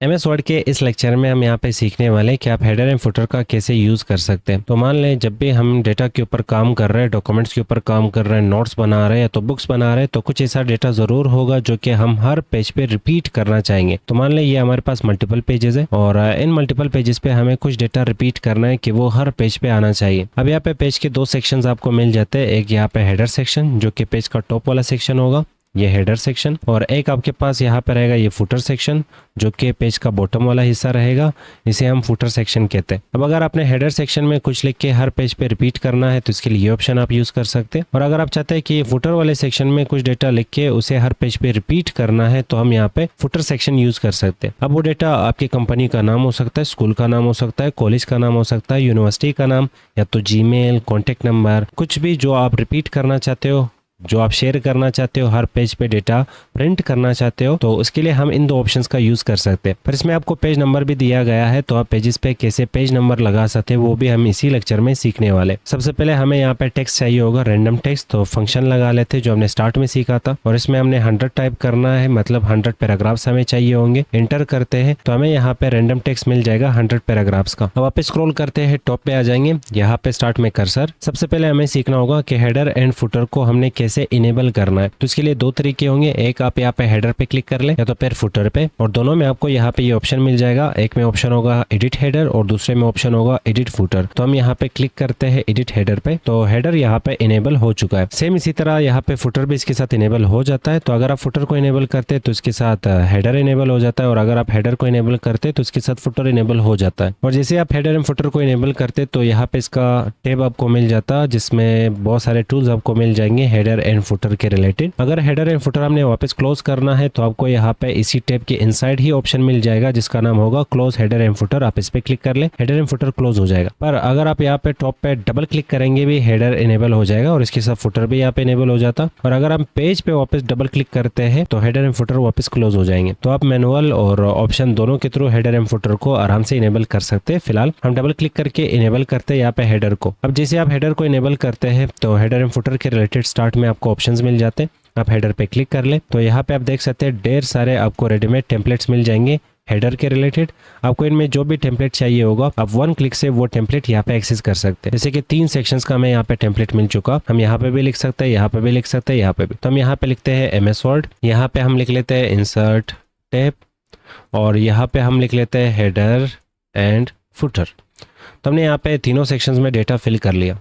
MS word के इस lecture में हम यहाँ पे सीखने वाले हैं कि आप हेडर एंड फुटर का कैसे यूज़ कर सकते हैं। तो मान लें जब भी हम डेटा के ऊपर काम कर रहे हैं, डॉक्यूमेंट्स के ऊपर काम कर रहे हैं, नोट्स बना रहे हैं तो बुक्स बना रहे हैं, तो कुछ ऐसा डेटा ज़रूर होगा जो कि हम हर पेज पे रिपीट करना चाहेंगे। तो मान लें ये हमारे पास मल्टीपल पेजेस है और इन मल्टीपल पेजेस पे हमें कुछ डेटा रिपीट करना है कि वो हर पेज पे आना चाहिए। अब यहाँ पे पेज के दो सेक्शंस आपको मिल जाते हैं। एक यहाँ पे हेडर सेक्शन जो कि पेज का टॉप वाला सेक्शन होगा, ये हेडर सेक्शन, और एक आपके पास यहाँ पे रहेगा ये फुटर सेक्शन जो कि पेज का बॉटम वाला हिस्सा रहेगा, इसे हम फुटर सेक्शन कहते हैं। अब अगर आपने हेडर सेक्शन में कुछ लिख के हर पेज पे रिपीट करना है तो इसके लिए ये ऑप्शन आप यूज़ कर सकते हैं। और अगर आप चाहते हैं कि फुटर वाले सेक्शन में कुछ डेटा लिख के उसे हर पेज पे रिपीट करना है तो हम यहाँ पे फुटर सेक्शन यूज़ कर सकते हैं। अब वो डेटा आपकी कंपनी का नाम हो सकता है, स्कूल का नाम हो सकता है, कॉलेज का नाम हो सकता है, यूनिवर्सिटी का नाम, या तो जीमेल, कॉन्टेक्ट नंबर, कुछ भी जो आप रिपीट करना चाहते हो, जो आप शेयर करना चाहते हो, हर पेज पे डेटा प्रिंट करना चाहते हो, तो उसके लिए हम इन दो ऑप्शंस का यूज़ कर सकते हैं। पर इसमें आपको पेज नंबर भी दिया गया है, तो आप पेजेस पे कैसे पेज नंबर लगा सकते हैं वो भी हम इसी लेक्चर में सीखने वाले। सबसे पहले हमें यहाँ पे टेक्स्ट चाहिए होगा, रैंडम टेक्स्ट। तो फंक्शन लगा लेते जो हमने स्टार्ट में सीखा था, और इसमें हमने 100 टाइप करना है, मतलब 100 पैराग्राफ्स हमें चाहिए होंगे। एंटर करते हैं तो हमें यहाँ पे रैंडम टेक्स्ट मिल जाएगा 100 पैराग्राफ्स का। अब आप स्क्रॉल करते हैं, टॉप पे आ जाएंगे, यहाँ पे स्टार्ट में कर्सर। सबसे पहले हमें सीखना होगा कि हेडर एंड फुटर को हमने कैसे इनेबल करना है। तो इसके लिए दो तरीके होंगे, एक आप यहाँ पे हेडर पे क्लिक कर ले या तो फिर फुटर पे, और दोनों में आपको यहाँ पे ये ऑप्शन मिल जाएगा। एक में ऑप्शन होगा एडिट हेडर और दूसरे में ऑप्शन होगा एडिट फुटर। तो हम यहाँ पे क्लिक करते हैं एडिट हेडर पे, तो हेडर यहाँ पे इनेबल हो चुका है। सेम इसी तरह यहाँ पे फुटर भी इसके साथ इनेबल हो जाता है। तो अगर आप फुटर को इनेबल करते हैं तो इसके साथ हेडर इनेबल हो जाता है, और अगर आप हेडर को इनेबल करते हैं तो इसके साथ फुटर इनेबल हो जाता है। और जैसे आप हेडर एंड फुटर को इनेबल करते तो यहाँ पे इसका टैब आपको मिल जाता जिसमें बहुत सारे टूल्स आपको मिल जाएंगे हेडर एंड फुटर के रिलेटेड। अगर हेडर एंड फुटर हमने वापस क्लोज करना है तो आपको यहाँ पे इसी टैब के इनसाइड ही ऑप्शन मिल जाएगा जिसका नाम होगा क्लोज हेडर एंड फुटर। आप इस पे क्लिक कर ले, हेडर एंड फुटर क्लोज हो जाएगा। पर अगर आप यहाँ पे टॉप पे डबल क्लिक करेंगे भी हेडर इनेबल हो जाएगा और इसके साथ फुटर भी यहाँ पे इनेबल हो जाता। और अगर हम पेज पे वापस डबल क्लिक करते हैं तो हेडर एंड फुटर वापस क्लोज हो जाएंगे। तो आप मैनुअल और ऑप्शन दोनों के थ्रू हेडर एंड फुटर को आराम से इनेबल कर सकते हैं। फिलहाल हम डबल क्लिक करके इनेबल करते हैं यहाँ पे हेडर को। अब जैसे आप हेडर को इनेबल करते हैं तो हेडर एंड फुटर के रिलेटेड स्टार्ट में आपको ऑप्शंस मिल जाते हैं। आप हेडर पे क्लिक कर ले तो यहाँ पे आप देख सकते हैं ढेर सारे आपको रेडीमेड टेम्पलेट्स मिल जाएंगे हेडर के रिलेटेड। आपको इनमें जो भी टेम्पलेट चाहिए होगा आप वन क्लिक से वो टेम्पलेट यहाँ पे एक्सेस कर सकते हैं। जैसे कि 3 सेक्शंस का हमें यहाँ पे टेम्पलेट मिल चुका, हम यहाँ पे भी लिख सकते हैं, यहाँ पे भी लिख सकते हैं, यहाँ पे भी। तो हम यहाँ पे लिखते हैं एमएस वर्ड, यहाँ पे हम लिख लेते हैं इंसर्ट टैब, और यहाँ पे हम लिख लेते हैं हेडर एंड फुटर। तो हमने यहाँ पे तीनों सेक्शंस में डेटा फिल कर लिया।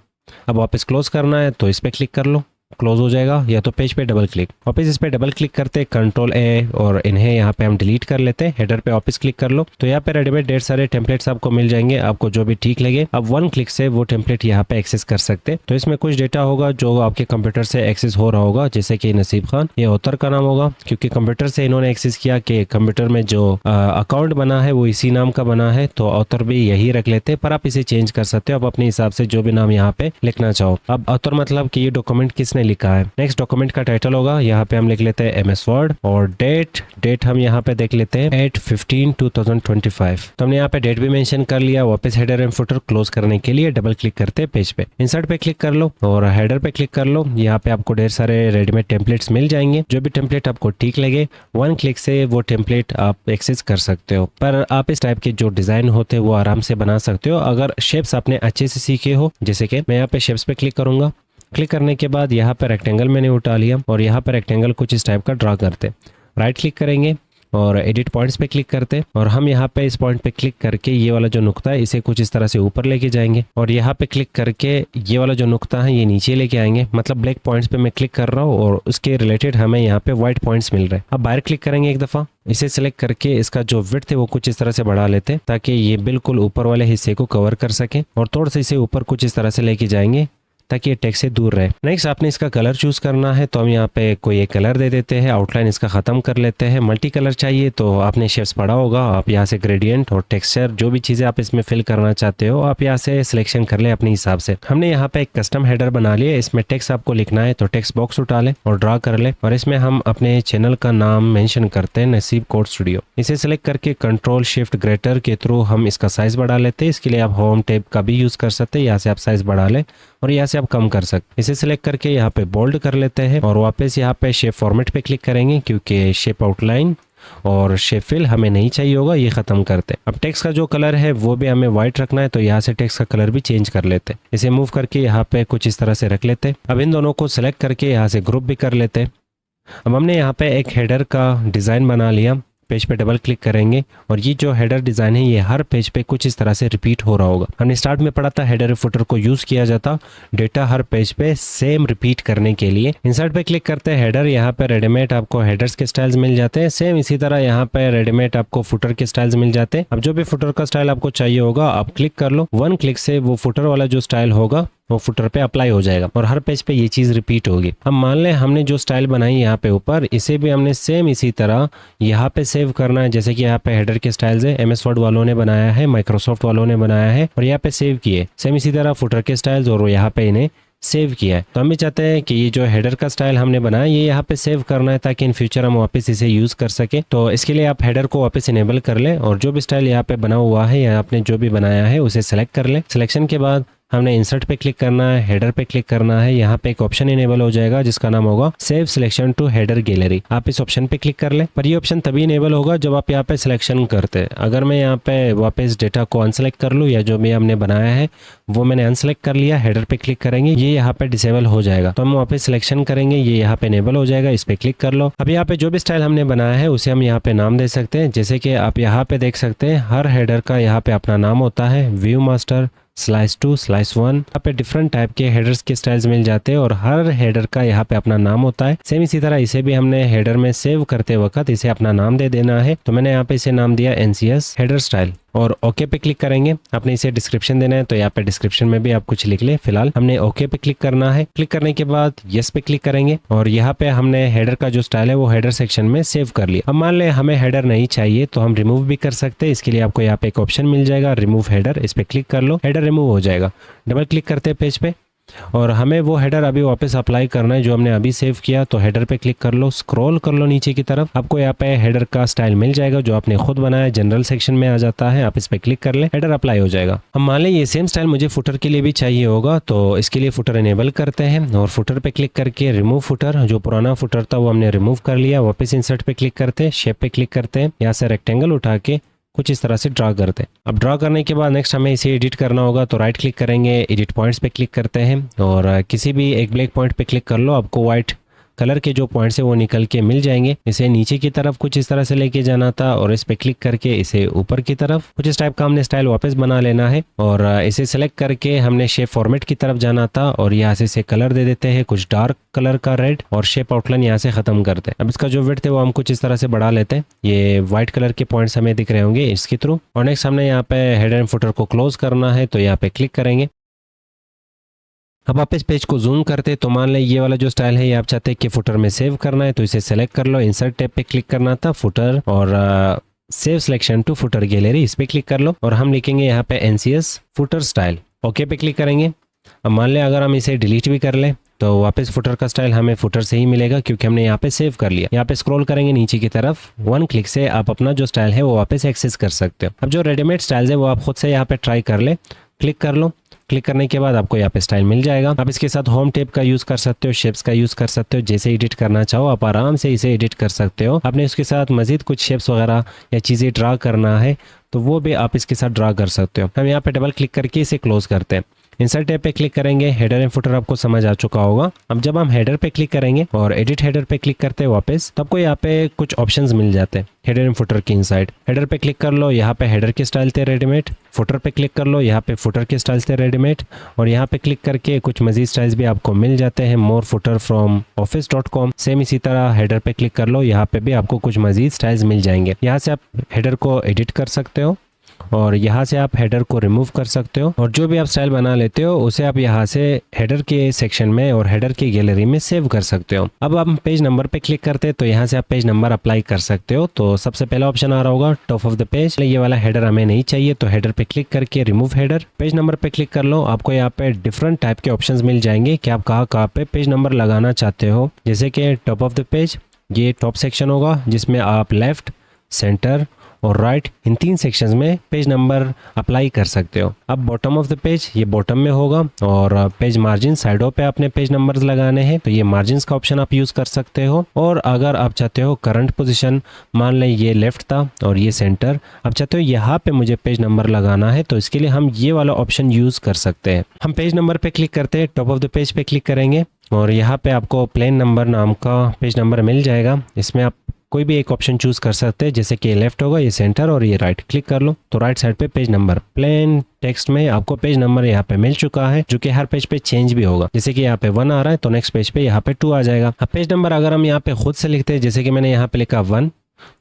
अब वापस क्लोज करना है तो इस पर क्लिक कर लो, क्लोज हो जाएगा, या तो पेज पे डबल क्लिक। वापस इस पे डबल क्लिक करते कंट्रोल ए और इन्हें यहाँ पे हम डिलीट कर लेते हैं। हेडर पे वापस क्लिक कर लो तो यहाँ पे रेडीमेड ढेर सारे टेम्पलेट्स आपको मिल जाएंगे, आपको जो भी ठीक लगे अब वन क्लिक से वो टेम्पलेट यहाँ पे एक्सेस कर सकते हैं। तो इसमें कुछ डेटा होगा जो आपके कंप्यूटर से एक्सेस हो रहा होगा, जैसे कि नसीब खान, ये ऑथर का नाम होगा क्योंकि कंप्यूटर से इन्होंने एक्सेस किया कि कंप्यूटर में जो अकाउंट बना है वो इसी नाम का बना है, तो ऑथर भी यही रख लेते हैं। पर आप इसे चेंज कर सकते हो आप अपने हिसाब से जो भी नाम यहाँ पे लिखना चाहो। अब ऑथर मतलब कि ये डॉक्यूमेंट किसने लिखा है। नेक्स्ट डॉक्यूमेंट का टाइटल होगा, यहाँ पे हम लिख लेते हैं एमएस वर्ड, और डेट हम यहाँ पे देख लेते हैं 8/15/2025। तो हमने यहाँ पे डेट भी मेंशन कर लिया। वापस हेडर एंड फुटर क्लोज करने के लिए डबल क्लिक करते हैं पेज पे, इंसर्ट पे क्लिक कर लो और हेडर पे क्लिक कर लो। यहाँ पे आपको ढेर सारे रेडीमेड टेम्पलेट्स मिल जाएंगे, जो भी टेम्पलेट आपको ठीक लगे वन क्लिक से वो टेम्पलेट आप एक्सेस कर सकते हो। पर आप इस टाइप के जो डिजाइन होते हैं वो आराम से बना सकते हो अगर शेप्स आपने अच्छे से सीखे हो। जैसे कि मैं यहाँ पे शेप्स पे क्लिक करूंगा, क्लिक करने के बाद यहाँ पर रेक्टेंगल मैंने उठा लिया और यहाँ पर रेक्टेंगल कुछ इस टाइप का ड्रा करते, राइट क्लिक करेंगे और एडिट पॉइंट्स पे क्लिक करते, और हम यहाँ पे इस पॉइंट पे क्लिक करके ये वाला जो नुक्ता है इसे कुछ इस तरह से ऊपर लेके जाएंगे, और यहाँ पे क्लिक करके ये वाला जो नुक्ता है ये नीचे लेके आएंगे। मतलब ब्लैक पॉइंट्स पे मैं क्लिक कर रहा हूँ और उसके रिलेटेड हमें यहाँ पे व्हाइट पॉइंट्स मिल रहे हैं। अब बाहर क्लिक करेंगे एक दफ़ा, इसे सिलेक्ट करके इसका जो विड्थ है वो कुछ इस तरह से बढ़ा लेते हैं ताकि ये बिल्कुल ऊपर वाले हिस्से को कवर कर सके, और थोड़ा सा इसे ऊपर कुछ इस तरह से लेके जाएंगे ताकि ये टेक्स्ट से दूर रहे। नेक्स्ट आपने इसका कलर चूज करना है, तो हम यहाँ पे कोई एक कलर दे देते हैं, आउटलाइन इसका खत्म कर लेते हैं। मल्टी कलर चाहिए तो आपने शेप्स पढ़ा होगा, आप यहाँ से ग्रेडियंट और टेक्सचर जो भी चीज़ें आप इसमें फिल करना चाहते हो आप यहाँ से सिलेक्शन कर ले अपने हिसाब से। हमने यहाँ पे एक कस्टम हेडर बना लिया, इसमें टेक्स्ट आपको लिखना है तो टेक्स्ट बॉक्स उठा ले और ड्रा कर ले, और इसमें हम अपने चैनल का नाम मेंशन करते हैं नसीब कोड स्टूडियो। इसे सिलेक्ट करके कंट्रोल शिफ्ट ग्रेटर के थ्रू हम इसका साइज बढ़ा लेते हैं। इसके लिए आप होम टैब का भी यूज कर सकते हैं, यहाँ से आप साइज बढ़ा ले और यहाँ से आप कम कर सकते। इसे सिलेक्ट करके यहाँ पे बोल्ड कर लेते हैं और वापस यहाँ पे शेप फॉर्मेट पे क्लिक करेंगे क्योंकि शेप आउटलाइन और शेप फिल हमें नहीं चाहिए होगा, ये ख़त्म करते। अब टेक्स्ट का जो कलर है वो भी हमें वाइट रखना है, तो यहाँ से टेक्स्ट का कलर भी चेंज कर लेते। इसे मूव करके यहाँ पे कुछ इस तरह से रख लेते। अब इन दोनों को सिलेक्ट करके यहाँ से ग्रुप भी कर लेते। अब हमने यहाँ पे एक हेडर का डिज़ाइन बना लिया। पेज पे डबल क्लिक करेंगे और ये जो हेडर डिज़ाइन है ये हर पेज पे कुछ इस तरह से रिपीट हो रहा होगा। हमने स्टार्ट में पढ़ा था हेडर फुटर को यूज़ किया जाता डेटा हर पेज पे सेम रिपीट करने के लिए। इंसर्ट पे क्लिक करते हैं हेडर, यहाँ पे रेडीमेड आपको हेडर्स के स्टाइल्स मिल जाते हैं। सेम इसी तरह यहाँ पे रेडीमेड आपको फुटर के स्टाइल्स मिल जाते हैं। अब जो भी फुटर का स्टाइल आपको चाहिए होगा आप क्लिक कर लो, वन क्लिक से वो फुटर वाला जो स्टाइल होगा वो फुटर पे अप्लाई हो जाएगा और हर पेज पे ये चीज़ रिपीट होगी। अब मान लें हमने जो स्टाइल बनाई यहाँ पे ऊपर, इसे भी हमने सेम इसी तरह यहाँ पे सेव करना है। जैसे कि यहाँ पे हेडर के स्टाइल्स है, MS वर्ड वालों ने बनाया है, माइक्रोसॉफ्ट वालों ने बनाया है और यहाँ पे सेव किए। सेम इसी तरह फुटर के स्टाइल्स और यहाँ पे इन्हें सेव किया है। तो हम भी चाहते हैं कि ये जो हेडर का स्टाइल हमने बनाया ये यहाँ पे सेव करना है ताकि इन फ्यूचर हम वापस इसे यूज़ कर सके। तो इसके लिए आप हेडर को वापस इनेबल कर लें और जो भी स्टाइल यहाँ पे बना हुआ है या आपने जो भी बनाया है उसे सेलेक्ट कर लें। सिलेक्शन के बाद हमने इंसर्ट पे क्लिक करना है, हेडर पे क्लिक करना है। यहाँ पे एक ऑप्शन इनेबल हो जाएगा जिसका नाम होगा save selection to header gallery. आप इस ऑप्शन पे क्लिक कर लें, पर ये ऑप्शन तभी इनेबल होगा जब आप यहाँ पे सिलेक्शन करते हैं। अगर मैं यहाँ पे वापस डेटा को अनसेलेक्ट कर लूँ या जो भी हमने बनाया है वो मैंने अनसेलेक्ट कर लिया, हेडर पे क्लिक करेंगे ये यहाँ पे डिसेबल हो जाएगा। तो हम वापस सिलेक्शन करेंगे, ये यहाँ पे इनेबल हो जाएगा, इस पे क्लिक कर लो। अब यहाँ पे जो भी स्टाइल हमने बनाया है उसे हम यहाँ पे नाम दे सकते हैं। जैसे कि आप यहाँ पे देख सकते हैं हर हेडर का यहाँ पे अपना नाम होता है, व्यू मास्टर, स्लाइस 2, स्लाइस 1। यहाँ पे डिफरेंट टाइप के हेडर्स के स्टाइल्स मिल जाते हैं और हर हेडर का यहाँ पे अपना नाम होता है। सेम इसी तरह इसे भी हमने हेडर में सेव करते वक्त इसे अपना नाम दे देना है। तो मैंने यहाँ पे इसे नाम दिया NCS हेडर स्टाइल और ओके पे क्लिक करेंगे। आपने इसे डिस्क्रिप्शन देना है तो यहाँ पे डिस्क्रिप्शन में भी आप कुछ लिख ले। फिलहाल हमने ओके पे क्लिक करना है। क्लिक करने के बाद यस पे क्लिक करेंगे और यहाँ पे हमने हेडर का जो स्टाइल है वो हेडर सेक्शन में सेव कर लिया। अब मान ले हमें हेडर नहीं चाहिए तो हम रिमूव भी कर सकते हैं। इसके लिए आपको यहाँ पे एक ऑप्शन मिल जाएगा रिमूव हेडर, इस पे क्लिक कर लो, हेडर रिमूव हो जाएगा। डबल क्लिक करते हैं पेज पे और हमें वो हेडर अभी वापस अप्लाई करना है जो हमने अभी सेव किया। तो हेडर पे क्लिक कर लो, स्क्रॉल कर लो नीचे की तरफ, आपको यहाँ पे हेडर का स्टाइल मिल जाएगा जो आपने खुद बनाया, जनरल सेक्शन में आ जाता है। आप इस पे क्लिक कर ले, हेडर अप्लाई हो जाएगा। हम मान लें ये सेम स्टाइल मुझे फुटर के लिए भी चाहिए होगा तो इसके लिए फुटर इनेबल करते हैं और फुटर पे क्लिक करके रिमूव फुटर, जो पुराना फुटर था वो हमने रिमूव कर लिया। वापस इंसर्ट पे क्लिक करते हैं, शेप पे क्लिक करते हैं, यहाँ से रेक्टेंगल उठा के कुछ इस तरह से ड्रा करते हैं। अब ड्रा करने के बाद नेक्स्ट हमें इसे एडिट करना होगा तो राइट क्लिक करेंगे, एडिट पॉइंट्स पे क्लिक करते हैं और किसी भी एक ब्लैक पॉइंट पे क्लिक कर लो। आपको व्हाइट कलर के जो पॉइंट्स है वो निकल के मिल जाएंगे। इसे नीचे की तरफ कुछ इस तरह से लेके जाना था और इस पे क्लिक करके इसे ऊपर की तरफ कुछ इस टाइप का हमने स्टाइल वापस बना लेना है और इसे सेलेक्ट करके हमने शेप फॉर्मेट की तरफ जाना था और यहाँ से इसे कलर दे देते हैं कुछ डार्क कलर का रेड और शेप आउटलाइन यहाँ से खत्म करते हैं। अब इसका जो विड्थ है वो हम कुछ इस तरह से बढ़ा लेते हैं। ये व्हाइट कलर के पॉइंट्स हमें दिख रहे होंगे इसके थ्रू। और नेक्स्ट हमने यहाँ पे हेडर एंड फुटर को क्लोज करना है तो यहाँ पे क्लिक करेंगे। अब आप इस पेज को जूम करते तो मान लें ये वाला जो स्टाइल है ये आप चाहते हैं कि फुटर में सेव करना है तो इसे सेलेक्ट कर लो, इंसर्ट टैब पे क्लिक करना था, फुटर और save selection to footer gallery, इस पे क्लिक कर लो और हम लिखेंगे यहाँ पे NCS फुटर स्टाइल। ओके पे क्लिक करेंगे। अब मान लें अगर हम इसे डिलीट भी कर लें तो वापस फुटर का स्टाइल हमें फुटर से ही मिलेगा क्योंकि हमने यहाँ पे सेव कर लिया। यहाँ पे स्क्रॉल करेंगे नीचे की तरफ, वन क्लिक से आप अपना जो स्टाइल है वो वापस एक्सेस कर सकते हो। अब जो रेडीमेड स्टाइल्स है वो आप खुद से यहाँ पे ट्राई कर ले, क्लिक कर लो। क्लिक करने के बाद आपको यहाँ पे स्टाइल मिल जाएगा। आप इसके साथ होम टैब का यूज़ कर सकते हो, शेप्स का यूज़ कर सकते हो, जैसे एडिट करना चाहो आप आराम से इसे एडिट कर सकते हो। आपने इसके साथ मजीद कुछ शेप्स वगैरह या चीज़ें ड्रा करना है तो वो भी आप इसके साथ ड्रा कर सकते हो। हम यहाँ पे डबल क्लिक करके इसे क्लोज करते हैं। इंसर्ट टैब पे क्लिक करेंगे, हेडर एंड फुटर आपको समझ आ चुका होगा। अब जब हम हेडर पे क्लिक करेंगे और एडिट हेडर पे क्लिक करते हैं वापस, तो आपको यहाँ पे कुछ ऑप्शंस मिल जाते हैं हेडर एंड फुटर की इनसाइड। हेडर पे क्लिक कर लो, यहाँ पे हेडर के स्टाइल थे रेडीमेड। फुटर पे क्लिक कर लो, यहाँ पे फुटर के स्टाइल्स थे रेडीमेड और यहाँ पे क्लिक करके कुछ मजीद स्टाइल्स भी आपको मिल जाते हैं, मोर फुटर फ्रॉम office.com। सेम इसी तरह हेडर पे क्लिक कर लो, यहाँ पे भी आपको कुछ मजीद स्टाइल्स मिल जाएंगे। यहाँ से आप हेडर को एडिट कर सकते हो और यहाँ से आप हेडर को रिमूव कर सकते हो और जो भी आप स्टाइल बना लेते हो उसे आप यहाँ से हेडर के सेक्शन में और हेडर की गैलरी में सेव कर सकते हो। अब हम पेज नंबर पे क्लिक करते हैं तो यहाँ से आप पेज नंबर अप्लाई कर सकते हो। तो सबसे पहला ऑप्शन आ रहा होगा टॉप ऑफ द पेज, ये वाला हेडर हमें नहीं चाहिए तो हेडर पे क्लिक करके रिमूव हेडर, पेज नंबर पे क्लिक कर लो। आपको यहाँ पे डिफरेंट टाइप के ऑप्शंस मिल जाएंगे कि आप कहाँ पे पेज नंबर लगाना चाहते हो। जैसे कि टॉप ऑफ द पेज, ये टॉप सेक्शन होगा जिसमें आप लेफ्ट, सेंटर और राइट इन 3 सेक्शंस में पेज नंबर अप्लाई कर सकते हो। अब बॉटम ऑफ द पेज ये बॉटम में होगा और पेज मार्जिन साइडों पे आपने पेज नंबर्स लगाने हैं तो ये मार्जिन का ऑप्शन आप यूज़ कर सकते हो। और अगर आप चाहते हो करंट पोजीशन, मान लें ये लेफ्ट था और ये सेंटर, आप चाहते हो यहाँ पे मुझे पेज नंबर लगाना है तो इसके लिए हम ये वाला ऑप्शन यूज़ कर सकते हैं। हम पेज नंबर पे क्लिक करते हैं, टॉप ऑफ द पेज पे क्लिक करेंगे और यहाँ पे आपको प्लेन नंबर नाम का पेज नंबर मिल जाएगा। इसमें आप कोई भी एक ऑप्शन चूज कर सकते हैं, जैसे कि ये लेफ्ट होगा, ये सेंटर और ये राइट। क्लिक कर लो तो राइट साइड पे पेज नंबर प्लेन टेक्स्ट में आपको पेज नंबर यहाँ पे मिल चुका है, जो कि हर पेज पे चेंज भी होगा। जैसे कि यहाँ पे 1 आ रहा है तो नेक्स्ट पेज पे यहाँ पे 2 आ जाएगा। अब पेज नंबर अगर हम यहाँ पे खुद से लिखते हैं, जैसे कि मैंने यहाँ पे लिखा 1,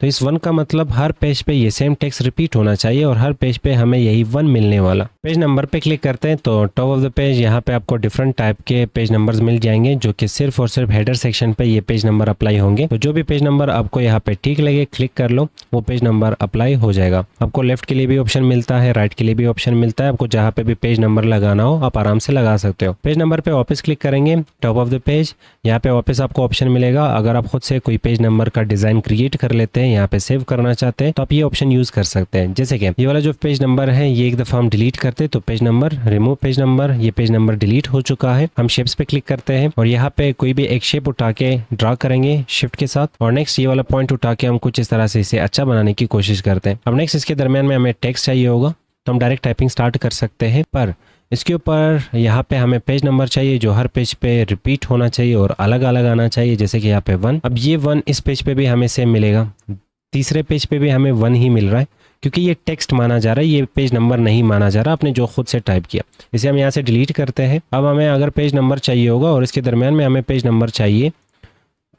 तो इस 1 का मतलब हर पेज पे ये सेम टेक्स्ट रिपीट होना चाहिए और हर पेज पे हमें यही 1 मिलने वाला। पेज नंबर पे क्लिक करते हैं तो टॉप ऑफ द पेज यहाँ पे आपको डिफरेंट टाइप के पेज नंबर्स मिल जाएंगे, जो कि सिर्फ और सिर्फ हेडर सेक्शन पे ये पेज नंबर अप्लाई होंगे। तो जो भी पेज नंबर आपको यहाँ पे ठीक लगे क्लिक कर लो, वो पेज नंबर अप्लाई हो जाएगा। आपको लेफ्ट के लिए भी ऑप्शन मिलता है, राइट के लिए भी ऑप्शन मिलता है। आपको जहाँ पे भी पेज नंबर लगाना हो आप आराम से लगा सकते हो। पेज नंबर पे वापस क्लिक करेंगे, टॉप ऑफ द पेज यहाँ पे वापस आपको ऑप्शन मिलेगा। अगर आप खुद से कोई पेज नंबर का डिजाइन क्रिएट कर लेते हैं, यहाँ पे सेव करना चाहते हैं तो आप ये ऑप्शन यूज कर सकते हैं। जैसे कि ये वाला जो पेज नंबर है ये एक दफा हम डिलीट करते तो page number, remove page number, ये पेज नंबर डिलीट हो चुका है। हम शेप्स पे क्लिक करते हैं और यहाँ पे कोई भी एक शेप उठा के ड्रा करेंगे शिफ्ट के साथ और नेक्स्ट ये वाला पॉइंट उठा के हम कुछ इस तरह से इसे अच्छा बनाने की कोशिश करते हैं। अब नेक्स्ट इसके दरमियान में हमें टेक्स्ट चाहिए होगा तो हम डायरेक्ट टाइपिंग स्टार्ट कर सकते हैं, पर इसके ऊपर यहाँ पे हमें पेज नंबर चाहिए जो हर पेज पे रिपीट होना चाहिए और अलग अलग आना चाहिए। जैसे कि यहाँ पे 1, अब ये 1 इस पेज पे भी हमें सेम मिलेगा, तीसरे पेज पे भी हमें 1 ही मिल रहा है क्योंकि ये टेक्स्ट माना जा रहा है, ये पेज नंबर नहीं माना जा रहा आपने जो खुद से टाइप किया। इसे हम यहाँ से डिलीट करते हैं। अब हमें अगर पेज नंबर चाहिए होगा और इसके दरमियान में हमें पेज नंबर चाहिए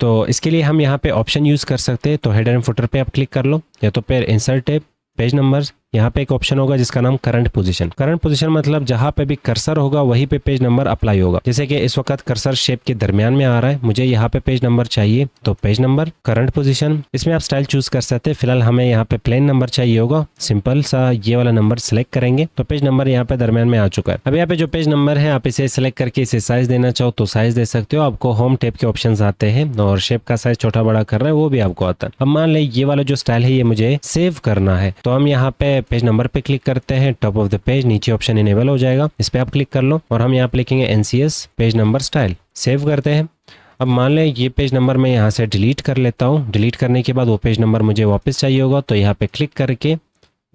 तो इसके लिए हम यहाँ पे ऑप्शन यूज़ कर सकते हैं। तो हेडर एंड फुटर पे आप क्लिक कर लो या तो फिर इंसर्ट टैब, पेज नंबर्स, यहाँ पे एक ऑप्शन होगा जिसका नाम करंट पोजीशन। करंट पोजीशन मतलब जहाँ पे भी कर्सर होगा वहीं पे पेज नंबर अप्लाई होगा। जैसे कि इस वक्त कर्सर शेप के दरमियान में आ रहा है, मुझे यहाँ पे पेज नंबर चाहिए तो पेज नंबर, करंट पोजीशन, इसमें आप स्टाइल चूज कर सकते हैं। फिलहाल हमें यहाँ पे प्लेन नंबर चाहिए होगा, सिंपल सा ये वाला नंबर सिलेक्ट करेंगे तो पेज नंबर यहाँ पे दरमियान में आ चुका है। अब यहाँ पे जो पेज नंबर है आप इसे सिलेक्ट करके इसे साइज देना चाहो तो साइज दे सकते हो। आपको होम टैब के ऑप्शन आते हैं और शेप का साइज छोटा बड़ा कर रहा है वो भी आपको आता है। अब मान ले ये वाला जो स्टाइल है ये मुझे सेव करना है तो हम यहाँ पे पेज नंबर पे क्लिक करते हैं, टॉप ऑफ द पेज नीचे ऑप्शन इनेबल हो जाएगा, इस पे आप क्लिक कर लो और हम यहाँ पे लिखेंगे NCS page number style, save करते हैं। अब मान लें ये पेज नंबर मैं यहाँ से डिलीट कर लेता हूँ। डिलीट करने के बाद वो पेज नंबर मुझे वापस चाहिए होगा तो यहाँ पे क्लिक करके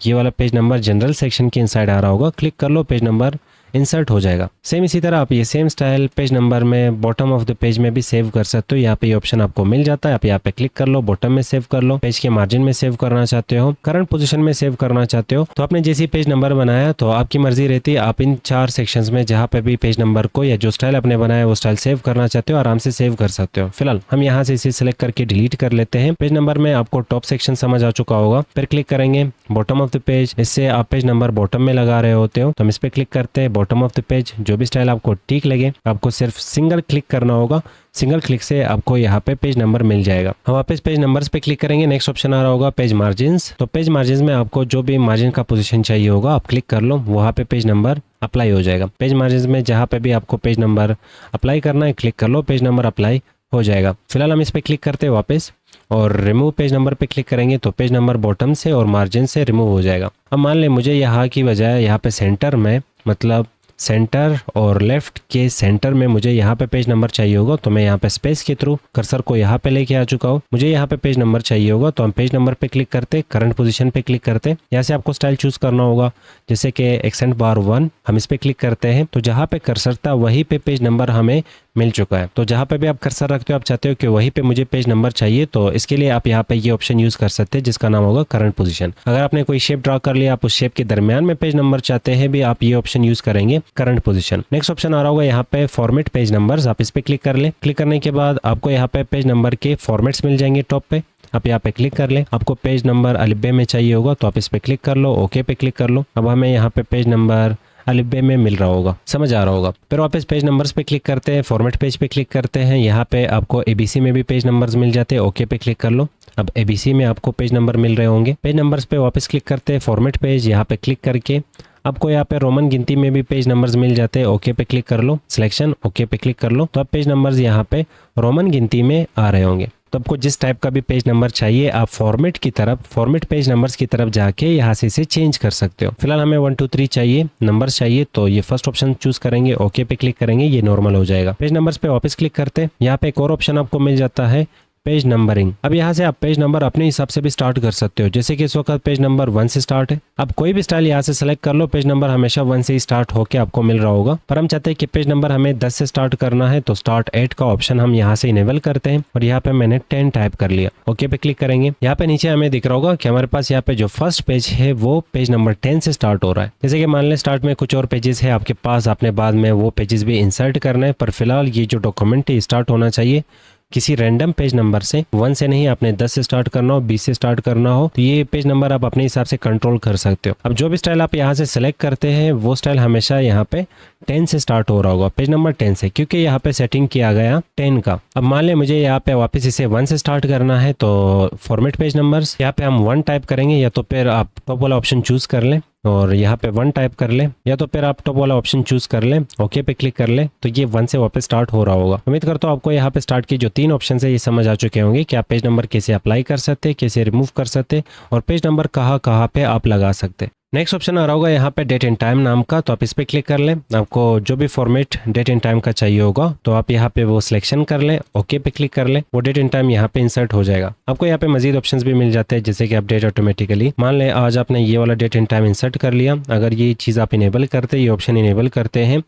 ये वाला पेज नंबर जनरल सेक्शन के इनसाइड आ रहा होगा, क्लिक कर लो, पेज नंबर इंसर्ट हो जाएगा। सेम इसी तरह आप ये सेम स्टाइल पेज नंबर में बॉटम ऑफ द पेज में भी सेव कर सकते हो। यहाँ पे ये ऑप्शन आपको मिल जाता है, आप यहाँ पे क्लिक कर लो, बॉटम में सेव कर लो। पेज के मार्जिन में सेव करना चाहते हो, करंट पोजीशन में सेव करना चाहते हो तो आपने जैसे पेज नंबर बनाया तो आपकी मर्जी रहती है, आप इन 4 सेक्शंस में जहाँ पे भी पेज नंबर को या जो स्टाइल आपने बनाया वो स्टाइल सेव करना चाहते हो आराम से सेव कर सकते हो। फिलहाल हम यहाँ से इसे सिलेक्ट करके डिलीट कर लेते हैं। पेज नंबर में आपको टॉप सेक्शन समझ आ चुका होगा, फिर क्लिक करेंगे बॉटम ऑफ द पेज, इससे आप पेज नंबर बॉटम में लगा रहे होते हो तो हम इस पे क्लिक करते हैं, बॉटम ऑफ द पेज, जो भी स्टाइल आपको ठीक लगे आपको सिर्फ सिंगल क्लिक करना होगा, सिंगल क्लिक से आपको यहाँ पे पेज नंबर मिल जाएगा। हम वापस पेज नंबर्स पे क्लिक करेंगे, नेक्स्ट ऑप्शन आ रहा होगा पेज मार्जिन्स, तो पेज मार्जिन्स में आपको जो भी मार्जिन का पोजीशन चाहिए होगा आप क्लिक कर लो, वहाँ पे पेज नंबर अप्लाई हो जाएगा। पेज मार्जिन्स में जहाँ पे भी आपको पेज नंबर अप्लाई करना है क्लिक कर लो, पेज नंबर अप्लाई हो जाएगा। फिलहाल हम इस पे क्लिक करते हैं वापस और रिमूव पेज नंबर पे क्लिक करेंगे तो पेज नंबर बॉटम से और मार्जिन से रिमूव हो जाएगा। अब मान लें मुझे यहाँ की बजाय यहाँ पे सेंटर में, मतलब सेंटर और लेफ्ट के सेंटर में मुझे यहाँ पे पेज नंबर चाहिए होगा तो मैं यहाँ पे स्पेस के थ्रू कर्सर को यहाँ पे लेके आ चुका हूँ। मुझे यहाँ पे पेज नंबर चाहिए होगा तो हम पेज नंबर पे क्लिक करते, करंट पोजीशन पे क्लिक करते, यहाँ से आपको स्टाइल चूज करना होगा जैसे कि एक्सेंट बार 1, हम इस पे क्लिक करते हैं तो जहाँ पे कर्सर था वहीं पे पेज नंबर हमें मिल चुका है। तो जहाँ पे भी आप कर्सर रखते हो आप चाहते हो कि वहीं पे मुझे पेज नंबर चाहिए तो इसके लिए आप यहाँ पे ये ऑप्शन यूज कर सकते हैं जिसका नाम होगा करंट पोजीशन। अगर आपने कोई शेप ड्रा कर लिया आप उस शेप के दरमियान में पेज नंबर चाहते हैं भी आप ये ऑप्शन यूज करेंगे करंट पोजीशन। नेक्स्ट ऑप्शन आ रहा होगा यहाँ पे फॉर्मेट पेज नंबर्स, आप इस पे क्लिक कर ले। क्लिक करने के बाद आपको यहाँ पे पेज नंबर के फॉर्मेट्स मिल जाएंगे टॉप पे, आप यहाँ पे क्लिक कर ले। आपको पेज नंबर अलिब्बे में चाहिए होगा तो आप इस पे क्लिक कर लो, ओके पे क्लिक कर लो। अब हमें यहाँ पे पेज नंबर अलिब्बे में मिल रहा होगा, समझ आ रहा होगा। फिर वापस पेज नंबर्स पे क्लिक करते हैं, फॉर्मेट पेज पे क्लिक करते हैं, यहाँ पे आपको ABC में भी पेज नंबर्स मिल जाते हैं, ओके पे क्लिक कर लो। अब ABC में आपको पेज नंबर मिल रहे होंगे। पेज नंबर्स पे वापस क्लिक करते हैं, फॉर्मेट पेज, यहाँ पे क्लिक करके आपको यहाँ पे रोमन गिनती में भी पेज नंबर्स मिल जाते हैं, ओके पे क्लिक कर लो, सिलेक्शन ओके पे क्लिक कर लो तो अब पेज नंबर्स यहाँ पे रोमन गिनती में आ रहे होंगे। तो आपको जिस टाइप का भी पेज नंबर चाहिए आप फॉर्मेट पेज नंबर्स की तरफ जाके यहाँ से इसे चेंज कर सकते हो। फिलहाल हमें 1 2 3 चाहिए, नंबर्स चाहिए, तो ये फर्स्ट ऑप्शन चूज करेंगे, ओके पे क्लिक करेंगे, ये नॉर्मल हो जाएगा। पेज नंबर्स पे वापस क्लिक करते हैं, यहाँ पे एक और ऑप्शन आपको मिल जाता है पेज नंबरिंग। अब यहाँ से आप पेज नंबर अपने हिसाब से भी स्टार्ट कर सकते हो, जैसे कि इस वक्त पेज नंबर 1 से स्टार्ट है। अब कोई भी स्टाइल यहाँ से सेलेक्ट कर लो, पेज नंबर हमेशा 1 से ही स्टार्ट होके आपको मिल रहा होगा। पर हम चाहते हैं कि पेज नंबर हमें 10 से स्टार्ट करना है, तो स्टार्ट 8 का ऑप्शन हम यहाँ से इनेबल करते हैं और यहाँ पे मैंने 10 टाइप कर लिया, ओके पे क्लिक करेंगे। यहाँ पे नीचे हमें दिख रहा होगा कि हमारे पास यहाँ पे जो फर्स्ट पेज है वो पेज नंबर 10 से स्टार्ट हो रहा है। जैसे कि मान लें स्टार्ट में कुछ और पेजेस है आपके पास, आपने बाद में वो पेजेस भी इंसर्ट करना है, पर फिलहाल ये जो डॉक्यूमेंट है स्टार्ट होना चाहिए किसी रैंडम पेज नंबर से, 1 से नहीं, आपने 10 से स्टार्ट करना हो, 20 से स्टार्ट करना हो, तो ये पेज नंबर आप अपने हिसाब से कंट्रोल कर सकते हो। अब जो भी स्टाइल आप यहाँ से सेलेक्ट करते हैं वो स्टाइल हमेशा यहाँ पे 10 से स्टार्ट हो रहा होगा, पेज नंबर 10 से, क्योंकि यहाँ पे सेटिंग किया गया 10 का। अब मान लें मुझे यहाँ पे वापस इसे 1 से स्टार्ट करना है, तो फॉर्मेट पेज नंबर्स यहाँ पे हम 1 टाइप करेंगे, या तो फिर आप टॉप वाला ऑप्शन चूज कर लें और यहाँ पे 1 टाइप कर ले, या तो फिर आप टॉप वाला ऑप्शन चूज कर ले, ओके पे क्लिक कर ले, तो ये 1 से वापस स्टार्ट हो रहा होगा। उम्मीद करता हूँ आपको यहाँ पे स्टार्ट की जो 3 ऑप्शन है ये समझ आ चुके होंगे कि आप पेज नंबर कैसे अप्लाई कर सकते, कैसे रिमूव कर सकते और पेज नंबर कहाँ पे आप लगा सकते। नेक्स्ट ऑप्शन आ रहा होगा यहाँ पे डेट एंड टाइम नाम का, तो आप इस पे क्लिक कर लें। आपको जो भी फॉर्मेट डेट एंड टाइम का चाहिए होगा तो आप यहाँ पे वो सिलेक्शन कर लें, ओके पे क्लिक कर लें, वो डेट एंड टाइम यहाँ पे इंसर्ट हो जाएगा। आपको यहाँ पे मजीद ऑप्शंस भी मिल जाते हैं, जैसे कि अपडेट ऑटोमेटिकली। मान लें आज आपने ये वाला डेट एंड टाइम इंसर्ट कर लिया, अगर ये चीज़ आप इनेबल करते, ये ऑप्शन इनेबल करते हैं,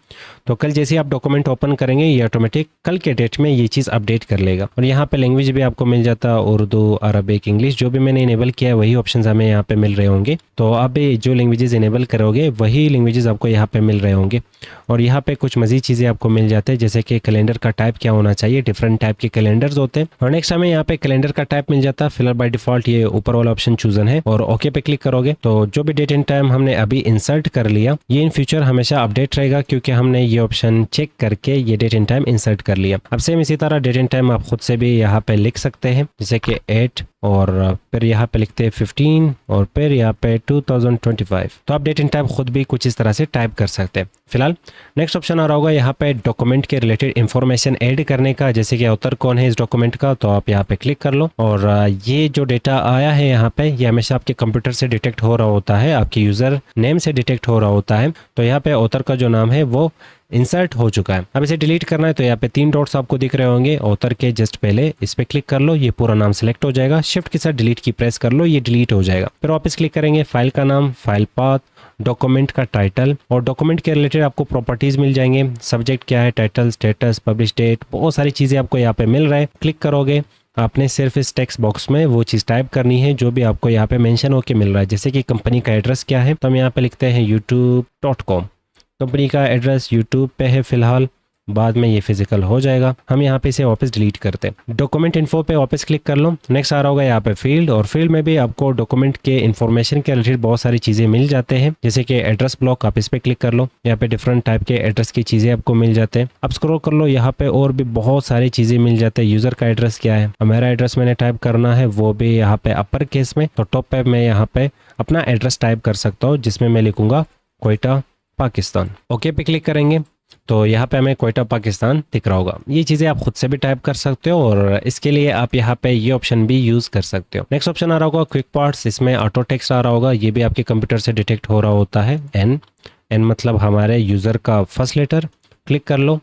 तो कल जैसे आप डॉक्यूमेंट ओपन करेंगे ये ऑटोमेटिक कल के डेट में ये चीज़ अपडेट कर लेगा। और यहाँ पे लैंग्वेज भी आपको मिल जाता है, उर्दू, अरबिक, इंग्लिश, जो भी मैंने इनेबल किया है वही ऑप्शन हमें यहाँ पे मिल रहे होंगे। तो आप जो लैंग्वेजेस इनेबल करोगे वही लैंग्वेजेस आपको यहाँ पे मिल रहे होंगे। और यहाँ पे कुछ मजीद चीज़ें आपको मिल जाते हैं, जैसे कि कैलेंडर का टाइप क्या होना चाहिए, डिफरेंट टाइप के कैलेंडर्स होते हैं। और नेक्स्ट हमें यहाँ पे कैलेंडर का टाइप मिल जाता है, फिलहाल बाय डिफॉल्ट ये ऊपर वाला ऑप्शन चूजन है, और ओके पे क्लिक करोगे तो जो भी डेट एंड टाइम हमने अभी इंसर्ट कर लिया ये इन फ्यूचर हमेशा अपडेट रहेगा, क्योंकि हमने ये ऑप्शन चेक करके ये डेट एंड टाइम इंसर्ट कर लिया। अब सेम इसी तरह डेट एंड टाइम आप खुद से भी यहाँ पे लिख सकते हैं, जैसे कि 8 और फिर यहाँ पे लिखते हैं 15 और फिर यहाँ पे 2025। तो आप डेट एंड टाइम खुद भी कुछ इस तरह से टाइप कर सकते हैं। फिलहाल नेक्स्ट ऑप्शन आ रहा होगा यहाँ पे डॉक्यूमेंट के रिलेटेड इंफॉर्मेशन ऐड करने का, जैसे कि ऑथर कौन है इस डॉक्यूमेंट का, तो आप यहाँ पे क्लिक कर लो। और ये जो डेटा आया है यहाँ पे ये हमेशा आपके कंप्यूटर से डिटेक्ट हो रहा होता है, आपके यूजर नेम से डिटेक्ट हो रहा होता है। तो यहाँ पे ऑथर का जो नाम है वो इंसर्ट हो चुका है। अब इसे डिलीट करना है तो यहाँ पे 3 डॉट्स आपको दिख रहे होंगे, ऑथर के जस्ट पहले इस पे क्लिक कर लो, ये पूरा नाम सिलेक्ट हो जाएगा, शिफ्ट के साथ डिलीट की प्रेस कर लो, ये डिलीट हो जाएगा। फिर वापस क्लिक करेंगे, फाइल का नाम, फाइल पाथ, डॉक्यूमेंट का टाइटल, और डॉक्यूमेंट के रिलेटेड आपको प्रॉपर्टीज मिल जाएंगे, सब्जेक्ट क्या है, टाइटल, स्टेटस, पब्लिश डेट, बहुत सारी चीजें आपको यहाँ पे मिल रहा है। क्लिक करोगे आपने सिर्फ इस टेक्स्ट बॉक्स में वो चीज़ टाइप करनी है जो भी आपको यहाँ पे मेंशन होके मिल रहा है, जैसे कि कंपनी का एड्रेस क्या है, तो हम यहाँ पे लिखते हैं youtube.com। कंपनी का एड्रेस यूट्यूब पे है फिलहाल, बाद में ये फिजिकल हो जाएगा। हम यहाँ पे इसे वापस डिलीट करते हैं। डॉक्यूमेंट इन्फो पे वापस क्लिक कर लो। नेक्स्ट आ रहा होगा यहाँ पे फील्ड, और फील्ड में भी आपको डॉक्यूमेंट के इन्फॉर्मेशन के रिलेटेड बहुत सारी चीज़ें मिल जाते हैं, जैसे कि एड्रेस ब्लॉक, आप इस पे क्लिक कर लो, यहाँ पे डिफरेंट टाइप के एड्रेस की चीज़ें आपको मिल जाते हैं। अब स्क्रॉल कर लो, यहाँ पे और भी बहुत सारी चीज़ें मिल जाते हैं। यूज़र का एड्रेस क्या है, मेरा एड्रेस मैंने टाइप करना है वो भी यहाँ पे अपर केस में, तो टॉप पे मैं यहाँ पे अपना एड्रेस टाइप कर सकता हूँ, जिसमें मैं लिखूंगा कोयटा पाकिस्तान। ओके पे क्लिक करेंगे तो यहाँ पे हमें कोयटा पाकिस्तान दिख रहा होगा। ये चीज़ें आप खुद से भी टाइप कर सकते हो और इसके लिए आप यहाँ पे ये ऑप्शन भी यूज़ कर सकते हो। नेक्स्ट ऑप्शन आ रहा होगा क्विक पार्ट्स, इसमें ऑटो टेक्स्ट आ रहा होगा, ये भी आपके कंप्यूटर से डिटेक्ट हो रहा होता है। एन मतलब हमारे यूज़र का फर्स्ट लेटर। क्लिक कर लो,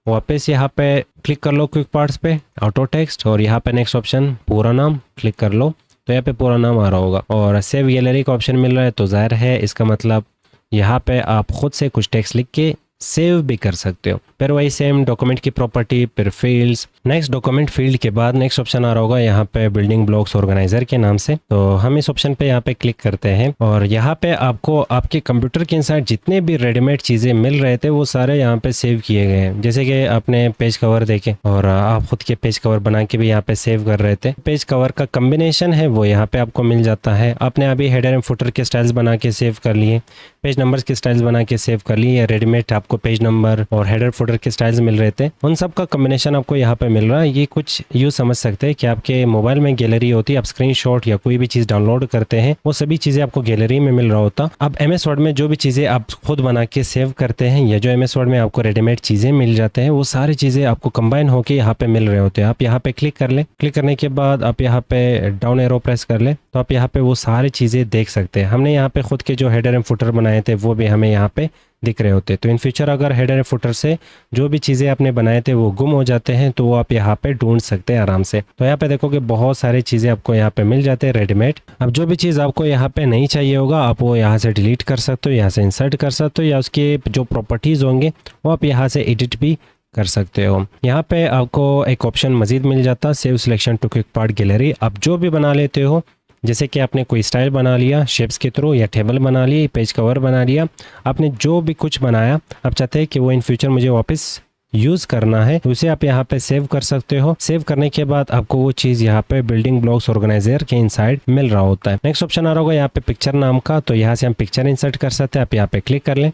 वापस यहाँ पे क्लिक कर लो क्विक पार्ट्स पे, ऑटो टेक्स्ट, और यहाँ पे नेक्स्ट ऑप्शन पूरा नाम, क्लिक कर लो तो यहाँ पे पूरा नाम आ रहा होगा। और सेव गैलरी का ऑप्शन मिल रहा है, तो जाहिर है इसका मतलब यहाँ पे आप खुद से कुछ टेक्स्ट लिख के सेव भी कर सकते हो। फिर वही सेम डॉक्यूमेंट की प्रॉपर्टी, फिर फील्ड्स। नेक्स्ट डॉक्यूमेंट फील्ड के बाद नेक्स्ट ऑप्शन आ रहा होगा यहाँ पे बिल्डिंग ब्लॉक्स ऑर्गेनाइजर के नाम से, तो हम इस ऑप्शन पे यहाँ पे क्लिक करते हैं और यहाँ पे आपको आपके कंप्यूटर के इंसाइड जितने भी रेडीमेड चीज़ें मिल रहे थे वो सारे यहाँ पे सेव किए गए हैं। जैसे कि आपने पेज कवर देखे और आप खुद के पेज कवर बना के भी यहाँ पे सेव कर रहे थे, पेज कवर का कम्बिनेशन है वो यहाँ पे आपको मिल जाता है। आपने अभी हेडर एंड फुटर के स्टाइल्स बना के सेव कर लिए, पेज नंबर्स के स्टाइल्स बना के सेव कर लिए, रेडीमेड आपको पेज नंबर और हेडर फुटर के स्टाइल्स मिल रहे थे, उन सब का कॉम्बिनेशन आपको यहाँ पे मिल रहा है, ये कुछ यूँ समझ सकते हैं कि आपके मोबाइल में गैलरी होती है, आप स्क्रीनशॉट या कोई भी चीज़ डाउनलोड करते हैं वो सभी चीज़ें आपको गैलरी में मिल रहा होता। अब MS वर्ड में जो भी चीज़ें आप खुद बना के सेव करते हैं या जो MS वर्ड में आपको रेडीमेड चीज़ें मिल जाते हैं वो सारी चीज़ें आपको कंबाइन होकर यहाँ पे मिल रहे होते हैं। आप यहाँ पे क्लिक कर लें, क्लिक करने के बाद आप यहाँ पे डाउन एरो प्रेस कर लें तो आप यहाँ पे वो सारी चीज़ें देख सकते हैं। हमने यहाँ पे खुद के जो हेडर एंड फुटर बनाए थे वो भी हमें यहाँ पे दिख रहे होते। तो इन फ्यूचर अगर हेडर एंड फुटर से जो भी चीज़ें आपने बनाए थे वो गुम हो जाते हैं तो वो आप यहाँ पे ढूंढ सकते हैं आराम से। तो यहाँ पे देखोगे बहुत सारी चीज़ें आपको यहाँ पे मिल जाते हैं रेडीमेड। अब जो भी चीज़ आपको यहाँ पे नहीं चाहिए होगा आप वो यहाँ से डिलीट कर सकते हो, यहाँ से इंसर्ट कर सकते हो, या उसके जो प्रॉपर्टीज़ होंगे वो आप यहाँ से एडिट भी कर सकते हो। यहाँ पे आपको एक ऑप्शन मजीद मिल जाता है, save selection to quick part gallery. आप जो भी बना लेते हो, जैसे कि आपने कोई स्टाइल बना लिया शेप्स के थ्रू, या टेबल बना लिया, पेज कवर बना लिया, आपने जो भी कुछ बनाया आप चाहते हैं कि वो इन फ्यूचर मुझे वापस यूज़ करना है, उसे आप यहाँ पे सेव कर सकते हो। सेव करने के बाद आपको वो चीज़ यहाँ पे बिल्डिंग ब्लॉक्स ऑर्गेनाइजर के इनसाइड मिल रहा होता है। नेक्स्ट ऑप्शन आ रहा होगा यहाँ पे पिक्चर नाम का, तो यहाँ से हम पिक्चर इंसर्ट कर सकते हैं। आप यहाँ पे क्लिक कर लें,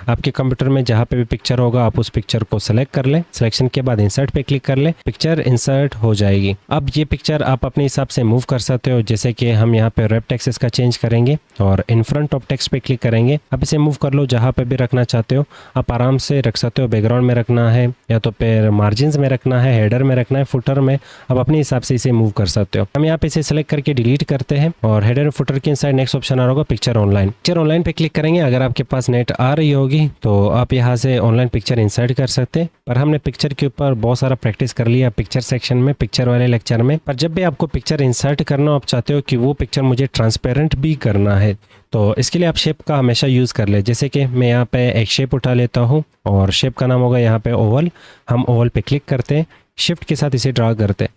आपके कंप्यूटर में जहाँ पे भी पिक्चर होगा आप उस पिक्चर को सेलेक्ट कर लें, सिलेक्शन के बाद इंसर्ट पे क्लिक कर लें, पिक्चर इंसर्ट हो जाएगी। अब ये पिक्चर आप अपने हिसाब से मूव कर सकते हो, जैसे कि हम यहाँ पे रैप टेक्स्ट का चेंज करेंगे और इन फ्रंट ऑफ टेक्स्ट पे क्लिक करेंगे। आप इसे मूव कर लो, जहाँ पे भी रखना चाहते हो आप आराम से रख सकते हो। बैकग्राउंड में रखना है या तो फिर मार्जिन्स में रखना है, हेडर में रखना है, फुटर में, आप अपने हिसाब से इसे मूव कर सकते हो। हम यहाँ पे इसे सेलेक्ट करके डिलीट करते हैं और हेडर फुटर के इनसाइड नेक्स्ट ऑप्शन आ रहा होगा पिक्चर ऑनलाइन। पिक्चर ऑनलाइन पे क्लिक करेंगे। अगर आपके पास नेट आ रही होगी तो आप यहाँ से ऑनलाइन पिक्चर इंसर्ट कर सकते हैं, पर हमने पिक्चर के ऊपर बहुत सारा प्रैक्टिस कर लिया पिक्चर सेक्शन में, पिक्चर वाले लेक्चर में। पर जब भी आपको पिक्चर इंसर्ट करना आप चाहते हो कि वो पिक्चर मुझे ट्रांसपेरेंट भी करना है, तो इसके लिए आप शेप का हमेशा यूज़ कर ले। जैसे कि मैं यहाँ पे एक शेप उठा लेता हूँ और शेप का नाम होगा यहाँ पे ओवल। हम ओवल पे क्लिक करते हैं, शिफ्ट के साथ इसे ड्रा करते हैं।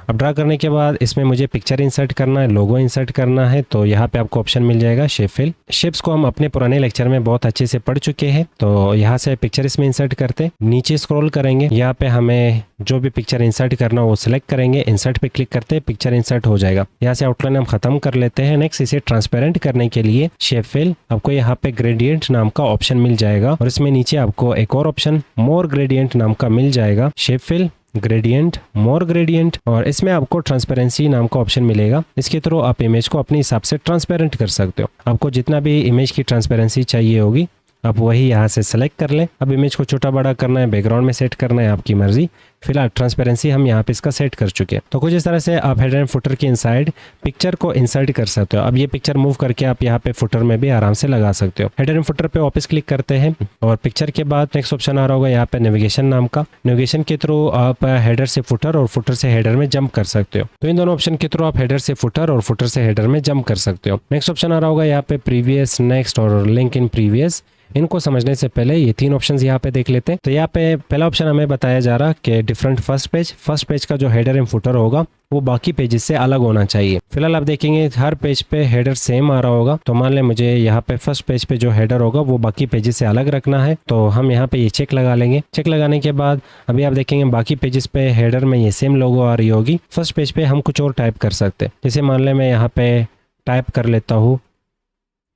अब ड्रा करने के बाद इसमें मुझे पिक्चर इंसर्ट करना है, लोगो इंसर्ट करना है, तो यहाँ पे आपको ऑप्शन मिल जाएगा शेप फिल। शेप्स को हम अपने पुराने लेक्चर में बहुत अच्छे से पढ़ चुके हैं, तो यहाँ से पिक्चर इसमें इंसर्ट करते, नीचे स्क्रॉल करेंगे, यहाँ पे हमें जो भी पिक्चर इंसर्ट करना हो वो सिलेक्ट करेंगे, इंसर्ट पे क्लिक करते हैं, पिक्चर इंसर्ट हो जाएगा। यहाँ से आउटलाइन हम खत्म कर लेते हैं। नेक्स्ट इसे ट्रांसपेरेंट करने के लिए शेप फिल, आपको यहाँ पे ग्रेडियंट नाम का ऑप्शन मिल जाएगा और इसमें नीचे आपको एक और ऑप्शन मोर ग्रेडियंट नाम का मिल जाएगा। शेप फिल, ग्रेडियंट, मोर ग्रेडियंट, और इसमें आपको ट्रांसपेरेंसी नाम का ऑप्शन मिलेगा। इसके थ्रू आप इमेज को अपने हिसाब से ट्रांसपेरेंट कर सकते हो। आपको जितना भी इमेज की ट्रांसपेरेंसी चाहिए होगी आप वही यहाँ से सेलेक्ट कर लें। अब इमेज को छोटा बड़ा करना है, बैकग्राउंड में सेट करना है, आपकी मर्जी। फिलहाल ट्रांसपेरेंसी हम यहाँ पे इसका सेट कर चुके हैं। तो कुछ इस तरह से आप हेडर एंड फुटर के इनसाइड पिक्चर को इंसर्ट कर सकते हो। अब ये पिक्चर मूव करके आप यहाँ पे फुटर में भी आराम से लगा सकते हो। हेडर एंड फुटर पे वापस क्लिक करते हैं और पिक्चर के बाद नेक्स्ट ऑप्शन आ रहा होगा यहाँ पे नेविगेशन नाम का। नेविगेशन के थ्रू आप हेडर से फुटर और फुटर से हेडर में जंप कर सकते हो। तो इन दोनों ऑप्शन के थ्रू आप हेडर से फुटर और फुटर से हेडर में जंप कर सकते हो। नेक्स्ट ऑप्शन आ रहा होगा यहाँ पे प्रीवियस, नेक्स्ट और लिंक इन प्रीवियस। इनको समझने से पहले ये तीन ऑप्शंस यहाँ पे देख लेते हैं। तो यहाँ पे पहला ऑप्शन हमें बताया जा रहा कि डिफरेंट फर्स्ट पेज का जो हेडर एंड फुटर होगा वो बाकी पेजेस से अलग होना चाहिए। फिलहाल आप देखेंगे हर पेज पे हेडर सेम आ रहा होगा, तो मान लें मुझे यहाँ पे फर्स्ट पेज पे जो हेडर होगा वो बाकी पेजेस से अलग रखना है, तो हम यहाँ पे ये चेक लगा लेंगे। चेक लगाने के बाद अभी आप देखेंगे बाकी पेजेस पे हेडर में ये सेम लोगो आ रही होगी। फर्स्ट पेज पे हम कुछ और टाइप कर सकते हैं, जैसे मान लें मैं यहाँ पे टाइप कर लेता हूँ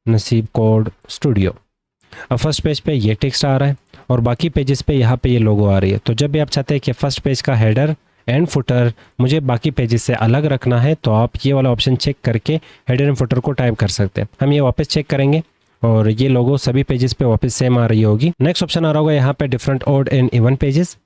नसीब कोड स्टूडियो। अब फर्स्ट पेज पे ये टेक्स्ट आ रहा है और बाकी पेजेस पे यहाँ पे ये लोगो आ रही है। तो जब भी आप चाहते हैं कि फर्स्ट पेज का हेडर एंड फुटर मुझे बाकी पेजेस से अलग रखना है, तो आप ये वाला ऑप्शन चेक करके हेडर एंड फुटर को टाइप कर सकते हैं। हम ये वापस चेक करेंगे और ये लोगो सभी पेजेस पे वापस सेम आ रही होगी। नेक्स्ट ऑप्शन आ रहा होगा यहाँ पे different odd and even pages.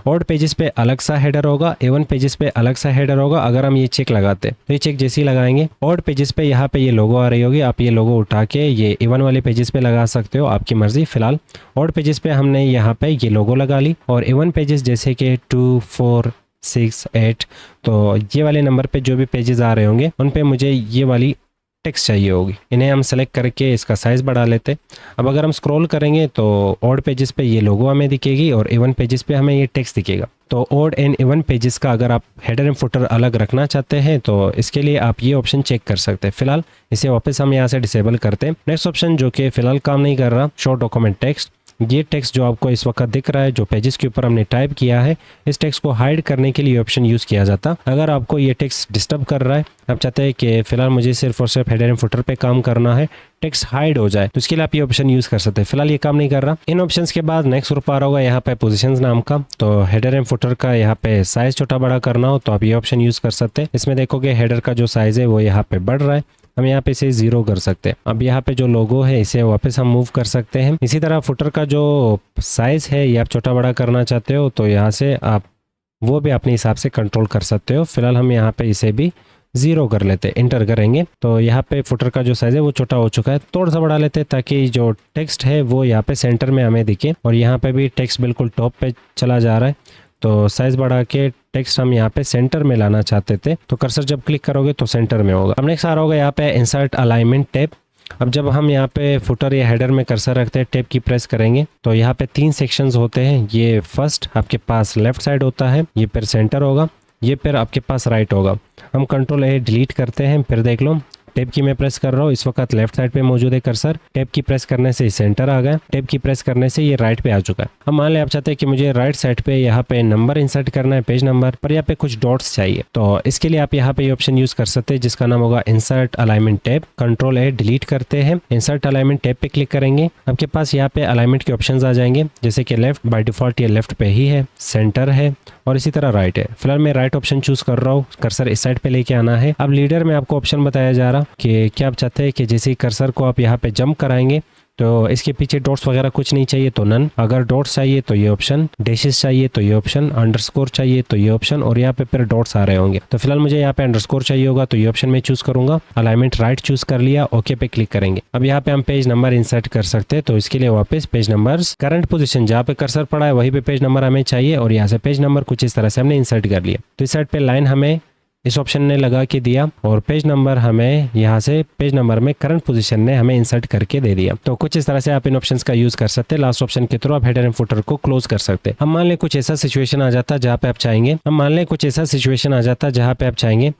Odd pages पे अलग सा हेडर होगा, इवन पेजेस पे अलग सा हेडर होगा। अगर हम ये चेक लगाते तो ये चेक जैसे ही लगाएंगे ऑड पेजेस पे यहाँ पे ये लोगो आ रही होगी, आप ये लोगो उठा के ये इवन वाले पेजेस पे लगा सकते हो, आपकी मर्जी। फिलहाल ऑड पेजेस पे हमने यहाँ पे ये लोगो लगा ली और इवन पेजेस जैसे कि 2, 4, 6, 8, तो ये वाले नंबर पे जो भी पेजेस आ रहे होंगे उन पे मुझे ये वाली टेक्स्ट चाहिए होगी। इन्हें हम सेलेक्ट करके इसका साइज़ बढ़ा लेते। अब अगर हम स्क्रॉल करेंगे तो ऑड पेजेस पे ये लोगो हमें दिखेगी और इवन पेजेस पे हमें ये टेक्स्ट दिखेगा। तो ऑड एंड इवन पेजेस का अगर आप हेडर एंड फुटर अलग रखना चाहते हैं तो इसके लिए आप ये ऑप्शन चेक कर सकते हैं। फिलहाल इसे वापस हम यहाँ से डिसेबल करते हैं। नेक्स्ट ऑप्शन जो कि फिलहाल काम नहीं कर रहा, शो डॉक्यूमेंट टेक्स्ट, ये टेक्स्ट जो आपको इस वक्त दिख रहा है, जो पेजेस के ऊपर हमने टाइप किया है, इस टेक्स्ट को हाइड करने के लिए ऑप्शन यूज़ किया जाता। अगर आपको ये टेक्स्ट डिस्टर्ब कर रहा है, आप चाहते हैं कि फ़िलहाल मुझे सिर्फ और सिर्फ हेडर एंड फुटर पे काम करना है, टेक्स्ट हाइड हो जाए, तो इसके लिए आप ये ऑप्शन यूज़ कर सकते हैं। फिलहाल ये काम नहीं कर रहा। इन ऑप्शंस के बाद नेक्स्ट ग्रुप आ रहा होगा यहाँ पे पोजीशंस नाम का। तो हेडर एंड फुटर का यहाँ पे साइज़ छोटा बड़ा करना हो तो आप ये ऑप्शन यूज़ कर सकते हैं। इसमें देखोगे हेडर का जो साइज़ है वो यहाँ पे बढ़ रहा है, हम यहाँ पे इसे 0 कर सकते हैं। अब यहाँ पे जो लोगो है इसे वापस हम मूव कर सकते हैं। इसी तरह फुटर का जो साइज़ है ये आप छोटा बड़ा करना चाहते हो तो यहाँ से आप वो भी अपने हिसाब से कंट्रोल कर सकते हो। फिलहाल हम यहाँ पे इसे भी 0 कर लेते हैं, इंटर करेंगे तो यहाँ पे फुटर का जो साइज़ है वो छोटा हो चुका है। थोड़ा सा बढ़ा लेते हैं ताकि जो टेक्स्ट है वो यहाँ पे सेंटर में हमें दिखे, और यहाँ पे भी टेक्स्ट बिल्कुल टॉप पे चला जा रहा है। तो साइज़ बढ़ा के टेक्स्ट हम यहाँ पे सेंटर में लाना चाहते थे, तो कर्सर जब क्लिक करोगे तो सेंटर में होगा। अब नेक्स्ट आ रहा होगा यहाँ पे इंसर्ट अलाइनमेंट टैब। अब जब हम यहाँ पे फुटर या हेडर में कर्सर रखते हैं, टैब की प्रेस करेंगे तो यहाँ पे 3 सेक्शंस होते हैं। ये फर्स्ट आपके पास लेफ्ट साइड होता है, ये फिर सेंटर होगा, ये फिर आपके पास राइट होगा। हम कंट्रोल ए डिलीट करते हैं, फिर देख लो टैब की मैं प्रेस कर रहा हूँ, इस वक्त लेफ्ट साइड पे मौजूद है कर्सर। टैब की प्रेस करने से सेंटर आ गया, टैब की प्रेस करने से ये राइट पे आ चुका है। अब मान लें आप चाहते हैं कि मुझे राइट साइड पे यहाँ पे नंबर इंसर्ट करना है, पेज नंबर, पर यहाँ पे कुछ डॉट्स चाहिए, तो इसके लिए आप यहाँ पे ये ऑप्शन यूज कर सकते हैं जिसका नाम होगा इंसर्ट अलाइनमेंट टैब। कंट्रोल ए डिलीट करते हैं, इंसर्ट अलाइनमेंट टैब पे क्लिक करेंगे। आपके पास यहाँ पे अलाइनमेंट के ऑप्शन आ जाएंगे, जैसे कि लेफ्ट बाय डिफॉल्ट ये लेफ्ट पे ही है, सेंटर है और इसी तरह राइट है। फिलहाल मैं राइट ऑप्शन चूज कर रहा हूँ, कर्सर इस साइड पे लेके आना है। अब लीडर में आपको ऑप्शन बताया जा रहा कि क्या आप चाहते हैं कि जैसे कर्सर को आप यहाँ पे जंप कराएंगे तो इसके पीछे डॉट्स वगैरह कुछ नहीं चाहिए तो नन, अगर डॉट्स चाहिए तो ये ऑप्शन, डैशेस चाहिए तो ये ऑप्शन, अंडरस्कोर चाहिए तो ये ऑप्शन, और यहाँ पे फिर डॉट्स आ रहे होंगे। तो फिलहाल मुझे यहाँ पे अंडरस्कोर चाहिए होगा तो ये ऑप्शन मैं चूज करूंगा। अलाइनमेंट राइट चूज कर लिया, ओके पे क्लिक करेंगे। अब यहाँ पे हम पेज नंबर इंसर्ट कर सकते हैं, तो इसके लिए वापस पेज नंबर करंट पोजीशन जहाँ पे कर्सर पड़ा है वहीं पे पेज नंबर हमें चाहिए, और यहाँ से पेज नंबर कुछ इस तरह से हमने इंसर्ट कर लिया। तो इस साइड पे लाइन हमें इस ऑप्शन ने लगा के दिया, और पेज नंबर हमें यहाँ से पेज नंबर में करंट पोजीशन ने हमें इंसर्ट करके दे दिया। तो कुछ इस तरह से आप इन ऑप्शंस का यूज कर सकते हैं। लास्ट ऑप्शन के थ्रू आप हेडर एंड फुटर को क्लोज कर सकते हैं। हम मान लें कुछ ऐसा सिचुएशन आ जाता जहाँ पे आप चाहेंगे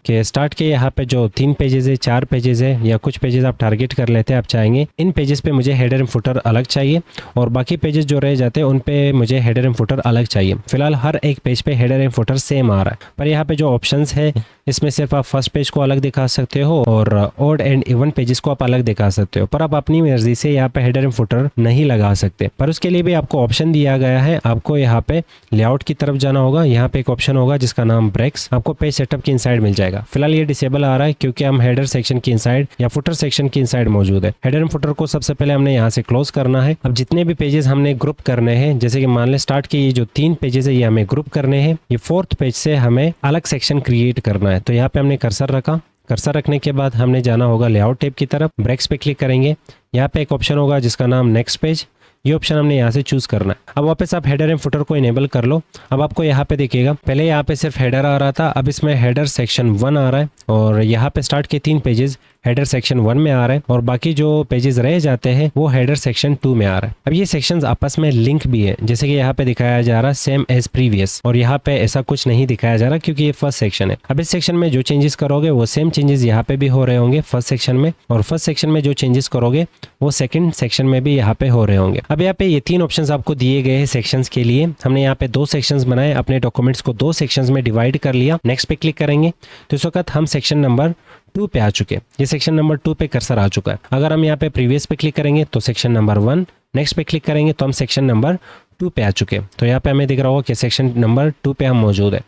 कि स्टार्ट के यहाँ पे जो 3 पेजेस है, 4 पेजेस है, या कुछ पेजेस आप टारगेट कर लेते हैं, आप चाहेंगे इन पेजेस पे मुझे हेडर एंड फुटर अलग चाहिए और बाकी पेजेस जो रह जाते हैं उन पे मुझे हेडर एंड फुटर अलग चाहिए। फिलहाल हर एक पेज पे हेडर एंड फुटर सेम आ रहा है, पर यहाँ पे जो ऑप्शन है इसमें सिर्फ आप फर्स्ट पेज को अलग दिखा सकते हो और ऑड एंड इवन पेजेस को आप अलग दिखा सकते हो, पर आप अपनी मर्जी से यहाँ पे हेडर एंड फुटर नहीं लगा सकते। पर उसके लिए भी आपको ऑप्शन दिया गया है, आपको यहाँ पे लेआउट की तरफ जाना होगा। यहाँ पे एक ऑप्शन होगा जिसका नाम ब्रेक्स, आपको पेज सेटअप की इनसाइड मिल जाएगा। फिलहाल ये डिसेबल आ रहा है क्योंकि हम हेडर सेक्शन की इनसाइड या फुटर सेक्शन की इनसाइड मौजूद है। हेडर एंड फुटर को सबसे पहले हमने यहाँ से क्लोज करना है। अब जितने भी पेजेस हमने ग्रुप करने हैं, जैसे कि मान लें स्टार्ट के ये जो 3 पेजेस है ये हमें ग्रुप करने हैं, ये 4th पेज से हमें अलग सेक्शन क्रिएट करना है। तो यहाँ पे हमने कर्सर रखा, कर्सर रखने के बाद हमने जाना होगा लेआउट टैब की तरफ, ब्रेक्स पे क्लिक करेंगे। यहाँ पे एक ऑप्शन होगा जिसका नाम नेक्स्ट पेज, ये ऑप्शन हमने यहाँ से चूज करना है। अब वापस आप हेडर एंड फुटर को इनेबल कर लो। अब आपको यहाँ पे देखिएगा, पहले यहाँ पे सिर्फ हेडर आ रहा था, अब इसमें हेडर सेक्शन 1 आ रहा है, और यहाँ पे स्टार्ट के 3 पेजेस हेडर सेक्शन 1 में आ रहा है और बाकी जो पेजेस रह जाते हैं वो हेडर सेक्शन 2 में आ रहा है। अब ये सेक्शंस आपस में लिंक भी है, जैसे कि यहाँ पे दिखाया जा रहा है सेम एज प्रीवियस, और यहाँ पे ऐसा कुछ नहीं दिखाया जा रहा क्योंकि ये फर्स्ट सेक्शन है। अब इस सेक्शन में जो चेंजेस करोगे वो सेम चेंजेस यहाँ पे भी हो रहे होंगे फर्स्ट सेक्शन में, और फर्स्ट सेक्शन में जो चेंजेस करोगे वो सेकंड सेक्शन में भी यहाँ पे हो रहे होंगे। अब यहाँ पे ये 3 ऑप्शंस आपको दिए गए हैं सेक्शंस के लिए। हमने यहाँ पे 2 सेक्शंस बनाए, अपने डॉक्यूमेंट्स को 2 सेक्शंस में डिवाइड कर लिया। नेक्स्ट पे क्लिक करेंगे तो इस वक्त हम सेक्शन नंबर 2 पे आ चुके हैं। ये सेक्शन नंबर 2 पे कर्सर आ चुका है। अगर हम यहाँ पे प्रीवियस पे क्लिक करेंगे तो सेक्शन नंबर 1, नेक्स्ट पे क्लिक करेंगे तो हम सेक्शन नंबर 2 पे आ चुके हैं। तो यहाँ पे हमें दिख रहा होगा कि सेक्शन नंबर 2 पे हम मौजूद है।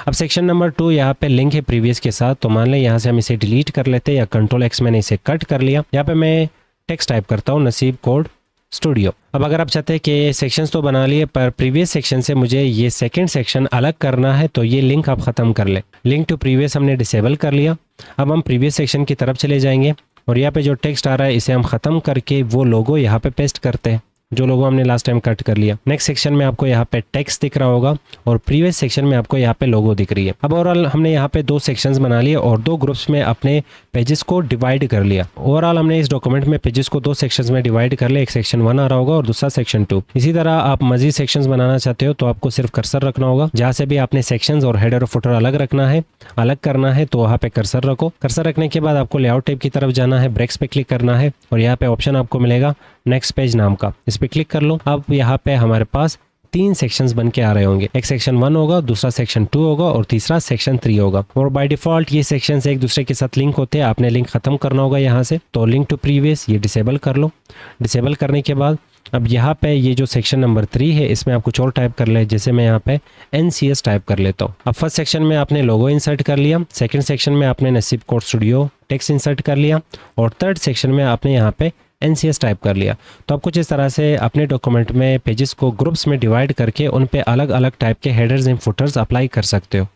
अब सेक्शन नंबर 2 यहाँ पे लिंक है प्रीवियस के साथ, तो मान लें यहाँ से हम इसे डिलीट कर लेते हैं, या कंट्रोल X मैंने इसे कट कर लिया। यहाँ पे मैं टेक्स्ट टाइप करता हूँ, नसीब कोड स्टूडियो। अब अगर आप चाहते हैं कि सेक्शंस तो बना लिए पर प्रीवियस सेक्शन से मुझे ये सेकंड सेक्शन अलग करना है, तो ये लिंक आप ख़त्म कर लें। लिंक टू प्रीवियस हमने डिसेबल कर लिया। अब हम प्रीवियस सेक्शन की तरफ चले जाएंगे और यहाँ पे जो टेक्स्ट आ रहा है इसे हम ख़त्म करके वो लोगो यहाँ पे पेस्ट करते हैं, जो लोगो हमने लास्ट टाइम कट कर लिया। नेक्स्ट सेक्शन में आपको यहाँ पे टेक्स्ट दिख रहा होगा और प्रीवियस सेक्शन में आपको यहाँ पे लोगो दिख रही है। अब ओवरऑल हमने यहाँ पे 2 सेक्शंस बना लिए और 2 ग्रुप्स में अपने पेजेस को डिवाइड कर लिया। ओवरऑल हमने इस डॉक्यूमेंट में पेजेस को 2 सेक्शंस में डिवाइड कर लिया, एक सेक्शन 1 आ रहा होगा और दूसरा सेक्शन 2। इसी तरह आप मजीद सेक्शंस बनाना चाहते हो तो आपको सिर्फ कर्सर रखना होगा, जहाँ से भी आपने सेक्शंस और हेडर और फुटर अलग रखना है, अलग करना है तो वहाँ पे कर्सर रखो। कर्सर रखने के बाद आपको लेआउट टैब की तरफ जाना है, ब्रेक्स पे क्लिक करना है और यहाँ पे ऑप्शन आपको मिलेगा नेक्स्ट पेज नाम का, इस पे क्लिक कर लो। अब यहाँ पे हमारे पास 3 सेक्शंस बन के आ रहे होंगे। एक सेक्शन 1 होगा, दूसरा सेक्शन 2 होगा और तीसरा सेक्शन 3 होगा। और बाय डिफॉल्ट ये सेक्शंस एक दूसरे के साथ लिंक होते हैं। आपने लिंक खत्म करना होगा यहाँ से, तो लिंक टू प्रीवियस ये डिसेबल कर लो। डिसेबल करने के बाद अब यहाँ पे ये जो सेक्शन नंबर 3 है इसमें आप कुछ और टाइप कर ले, जैसे मैं यहाँ पे NCS टाइप कर लेता हूँ। अब फर्स्ट सेक्शन में आपने लोगो इंसर्ट कर लिया, सेकंड सेक्शन में आपने नसीब कोड स्टूडियो टेक्स्ट इंसर्ट कर लिया और थर्ड सेक्शन में आपने यहाँ पे NCS टाइप कर लिया। तो आप कुछ इस तरह से अपने डॉक्यूमेंट में पेजेस को ग्रुप्स में डिवाइड करके उन पे अलग अलग टाइप के हेडर्स एंड फुटर्स अप्लाई कर सकते हो।